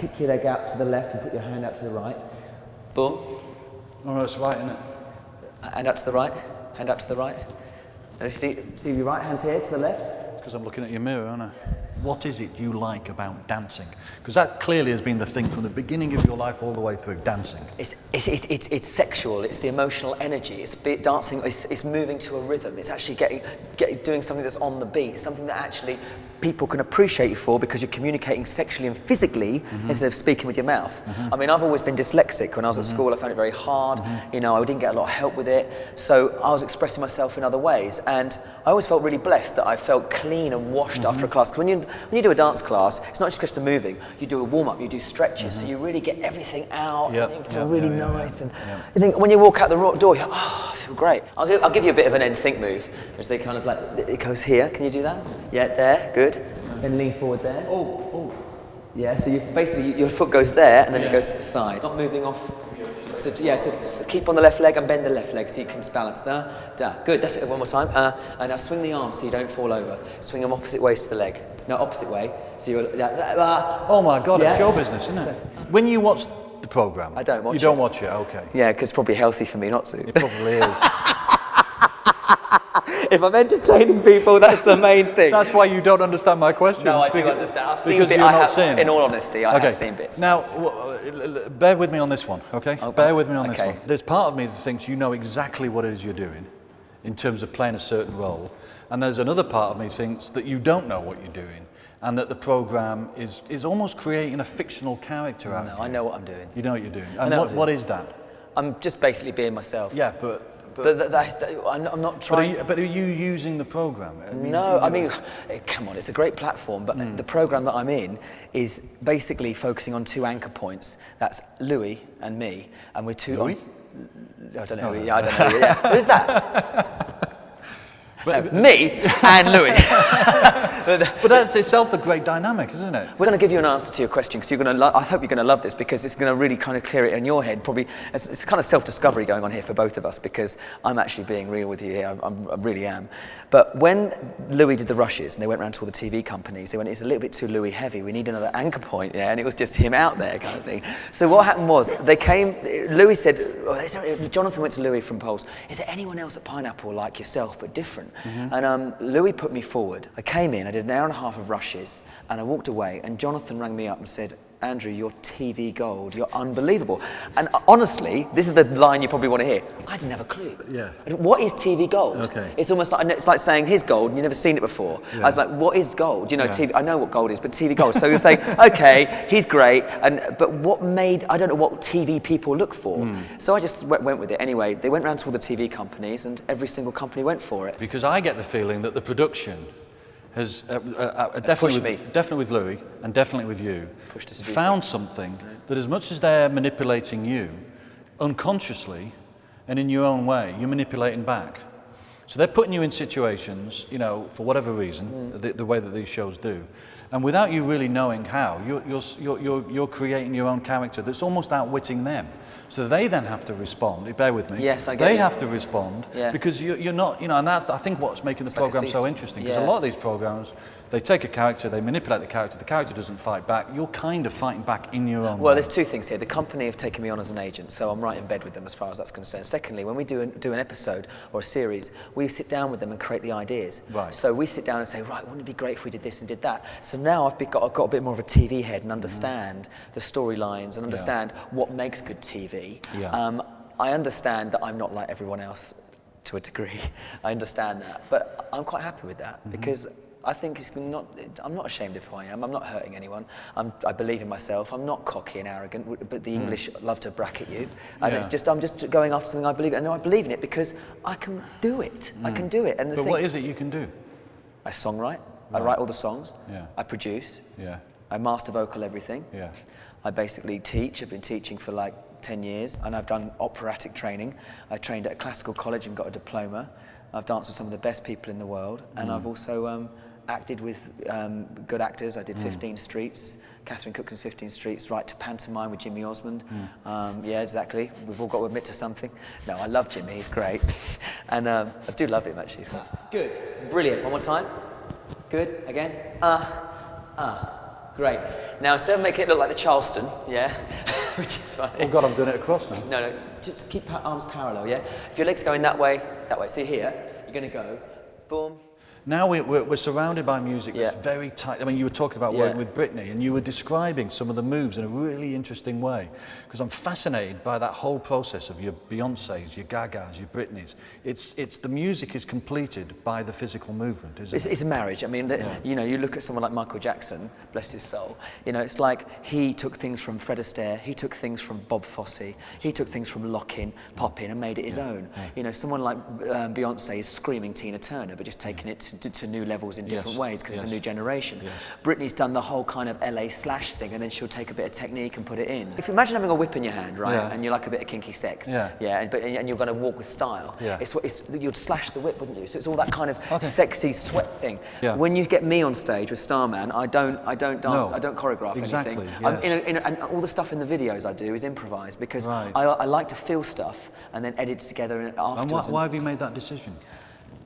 kick your leg out to the left and put your hand out to the right. Boom. Oh, no, it's right, isn't it? Hand out to the right, hand out to the right. And see your right hand's here to the left. Because I'm looking at your mirror, aren't I? What is it you like about dancing? Because that clearly has been the thing from the beginning of your life all the way through, dancing. It's sexual, it's the emotional energy, it's dancing, it's moving to a rhythm, it's actually doing something that's on the beat, something that actually people can appreciate you for because you're communicating sexually and physically instead of speaking with your mouth. I mean, I've always been dyslexic. When I was at school, I found it very hard. You know, I didn't get a lot of help with it. So I was expressing myself in other ways. And I always felt really blessed that I felt clean and washed after a class. Because when you do a dance class, it's not just a question of moving. You do a warm-up, you do stretches, so you really get everything out. And you feel really nice. And you think, when you walk out the door, you're like, oh, I feel great. I'll give you a bit of an NSYNC move, which they kind of like, it goes here. Can you do that? Yeah, there, good. Then lean forward there. Oh. Yeah, so basically your foot goes there and then it goes to the side. Not moving off. So keep on the left leg and bend the left leg so you can balance. Good, that's it, one more time. And now swing the arms so you don't fall over. Swing them opposite ways to the leg. No, opposite way. So you're... oh my God, it's show business, isn't it? When you watch the programme... I don't watch it. You don't watch it, okay. Yeah, because it's probably healthy for me not to. It probably is. If I'm entertaining people, that's the main thing. That's why you don't understand my questions. No, I do understand. I've seen because bits. you're not seeing. In all honesty, I have seen bits. Now, bear with me on this one, okay? Bear with me on this one. There's part of me that thinks you know exactly what it is you're doing in terms of playing a certain role, and there's another part of me that thinks that you don't know what you're doing, and that the programme is almost creating a fictional character out of you. No, I know what I'm doing. You know what you're doing. And what is that? I'm just basically being myself. Yeah, but I'm not trying... But are you using the programme? I mean, come on, it's a great platform, but the programme that I'm in is basically focusing on two anchor points. That's Louis and me, and we're two... Louis? I don't know. I don't know. Yeah. Who's that? Me and Louis. But that's itself the great dynamic, isn't it? We're going to give you an answer to your question because I hope you're going to love this because it's going to really kind of clear it in your head. Probably it's kind of self-discovery going on here for both of us because I'm actually being real with you here. I really am. But when Louis did the rushes and they went around to all the TV companies, they went, it's a little bit too Louis heavy. We need another anchor point, and it was just him out there kind of thing. So what happened was they came. Louis said, Jonathan went to Louis from Pulse. Is there anyone else at Pineapple like yourself but different? And Louis put me forward. I came in, I did an hour and a half of rushes, and I walked away, and Jonathan rang me up and said, Andrew, you're TV gold, you're unbelievable. And honestly, this is the line you probably want to hear. I didn't have a clue. Yeah. What is TV gold? Okay. It's almost like, it's like saying here's gold and you've never seen it before. Yeah. I was like, what is gold? You know, TV, I know what gold is, but TV gold. So you're saying, okay, he's great, but what made, I don't know what TV people look for. So I just went with it. Anyway, they went round to all the TV companies and every single company went for it. Because I get the feeling that the production has definitely with Louis and definitely with you found something that as much as they're manipulating you unconsciously and in your own way, you're manipulating back. So they're putting you in situations, you know, for whatever reason, the way that these shows do, and without you really knowing how, you're creating your own character that's almost outwitting them. So they then have to respond. Bear with me. Yes, I get They you. have to respond because you're not, you know, and that's I think what's making the program so interesting. Because a lot of these programs, they take a character, they manipulate the character doesn't fight back. You're kind of fighting back in your own way. Well, there's two things here. The company have taken me on as an agent, so I'm right in bed with them as far as that's concerned. Secondly, when we do an episode or a series, we sit down with them and create the ideas. Right. So we sit down and say, right, wouldn't it be great if we did this and did that? So now I've got a bit more of a TV head and understand the storylines and understand what makes good TV. Yeah. I understand that I'm not like everyone else to a degree. I understand that, but I'm quite happy with that because I think I'm not ashamed of who I am. I'm not hurting anyone. I believe in myself. I'm not cocky and arrogant, but the English love to bracket you. And I'm just going after something I believe in. And I believe in it because I can do it. I can do it. And but what is it you can do? I songwrite. I write all the songs. Yeah. I produce. Yeah. I master vocal everything. Yeah. I basically teach. I've been teaching for like 10 years, and I've done operatic training. I trained at a classical college and got a diploma. I've danced with some of the best people in the world, and I've also acted with good actors. I did 15 Streets, Catherine Cookson 15 Streets, right to pantomime with Jimmy Osmond. Yeah, exactly. We've all got to admit to something. No, I love Jimmy, he's great. And I do love him, actually. Good, brilliant. One more time. Good, again. Great. Great. Now, instead of making it look like the Charleston, yeah, which is funny. Oh God, I'm doing it across now. No, just keep arms parallel, yeah? If your leg's going that way. See here, you're going to go, boom. Now we're surrounded by music that's very tight. I mean, you were talking about working with Britney, and you were describing some of the moves in a really interesting way, because I'm fascinated by that whole process of your Beyoncés, your Gagas, your Britneys. It's the music is completed by the physical movement, isn't it? It's a marriage. I mean, you know, you look at someone like Michael Jackson, bless his soul. You know, it's like he took things from Fred Astaire, he took things from Bob Fosse, he took things from Lock-In, Pop-In, and made it his own. You know, someone like Beyonce is screaming Tina Turner, but just taking it to new levels in different ways because it's a new generation. Britney's done the whole kind of LA slash thing, and then she'll take a bit of technique and put it in. If you imagine having a whip in your hand, right, and you like a bit of kinky sex, and you're going to walk with style, you'd slash the whip, wouldn't you? So it's all that kind of sexy sweat thing. When you get me on stage with Starman, I don't dance, I don't choreograph anything. And all the stuff in the videos I do is improvised because I like to feel stuff and then edit it together afterwards. And why have you made that decision?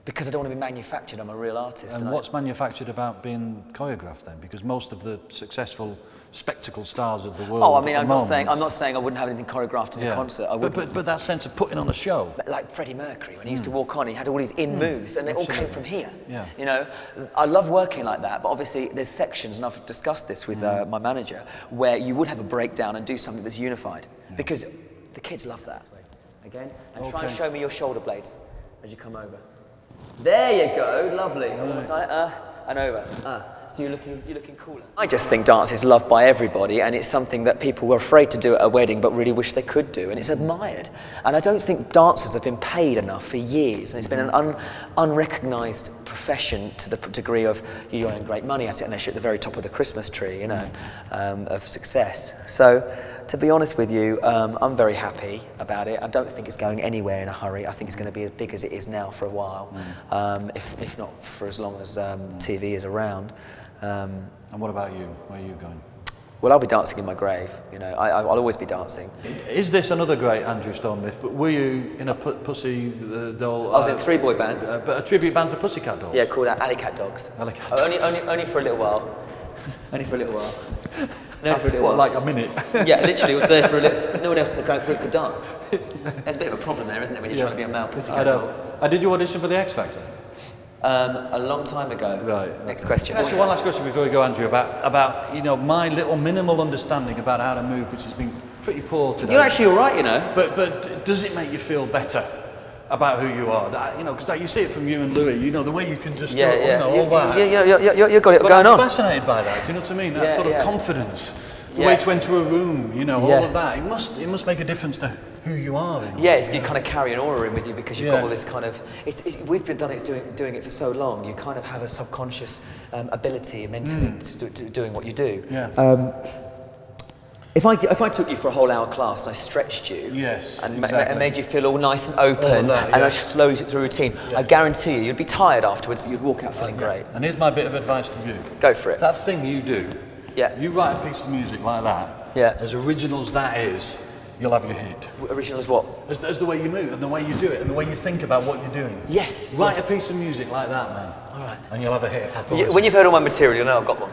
Because I don't want to be manufactured, I'm a real artist. And what's manufactured about being choreographed then? Because most of the successful spectacle stars of the world. Oh, I mean, I'm not saying I wouldn't have anything choreographed in a concert. But that sense of putting on a show. Like Freddie Mercury, when he used to walk on, he had all these moves, and they all came from here. You know, I love working like that, but obviously there's sections, and I've discussed this with my manager, where you would have a breakdown and do something that's unified, because the kids love that. Again, and try and show me your shoulder blades as you come over. There you go, lovely. And over. So you're looking cooler. I just think dance is loved by everybody, and it's something that people were afraid to do at a wedding but really wish they could do, and it's admired. And I don't think dancers have been paid enough for years, and it's been an unrecognised profession to the degree of you earn great money at it unless you're at the very top of the Christmas tree, you know, of success. So, to be honest with you, I'm very happy about it. I don't think it's going anywhere in a hurry. I think it's going to be as big as it is now for a while, if not for as long as TV is around. And what about you? Where are you going? Well, I'll be dancing in my grave. You know, I'll always be dancing. Is this another great Andrew Stone myth? But were you in a Pussy Doll? I was in 3 boy bands. But a tribute band to Pussycat Dolls? Yeah, called Alley Cat Dogs. Alley Cat Dogs. Only for a little while. Only for a little while. What, like a minute? Yeah, literally, it was there for a little, because no one else in the group could dance. There's a bit of a problem there, isn't it, when you're trying to be a male Pussycat Doll? Did you audition for the X Factor? A long time ago. Right. Next question. Actually, one last question before we go, Andrew, about you know, my little minimal understanding about how to move, which has been pretty poor today. You're actually all right, you know. But does it make you feel better about who you are? That, you know, because you see it from you and Louis, you know, the way you can just you know, all that. You've got it going on. I'm fascinated by that, do you know what I mean? That sort of confidence, the way to enter a room, you know, all of that. It must make a difference to who you are. You kind of carry an aura in with you because you've got all this kind of. We've been doing it for so long. You kind of have a subconscious ability mentally to doing what you do. If I took you for a whole hour class and I stretched you, and made you feel all nice and open, and I slowly took through a routine, I guarantee you'd be tired afterwards, but you'd walk out feeling great. And here's my bit of advice to you. Go for it. That thing you do, you write a piece of music like that, as original as that is, you'll have your hit. Original as what? As the way you move, and the way you do it, and the way you think about what you're doing. Yes. Write a piece of music like that, man. All right. And you'll have a hit. When you've heard all my material, you'll know I've got one.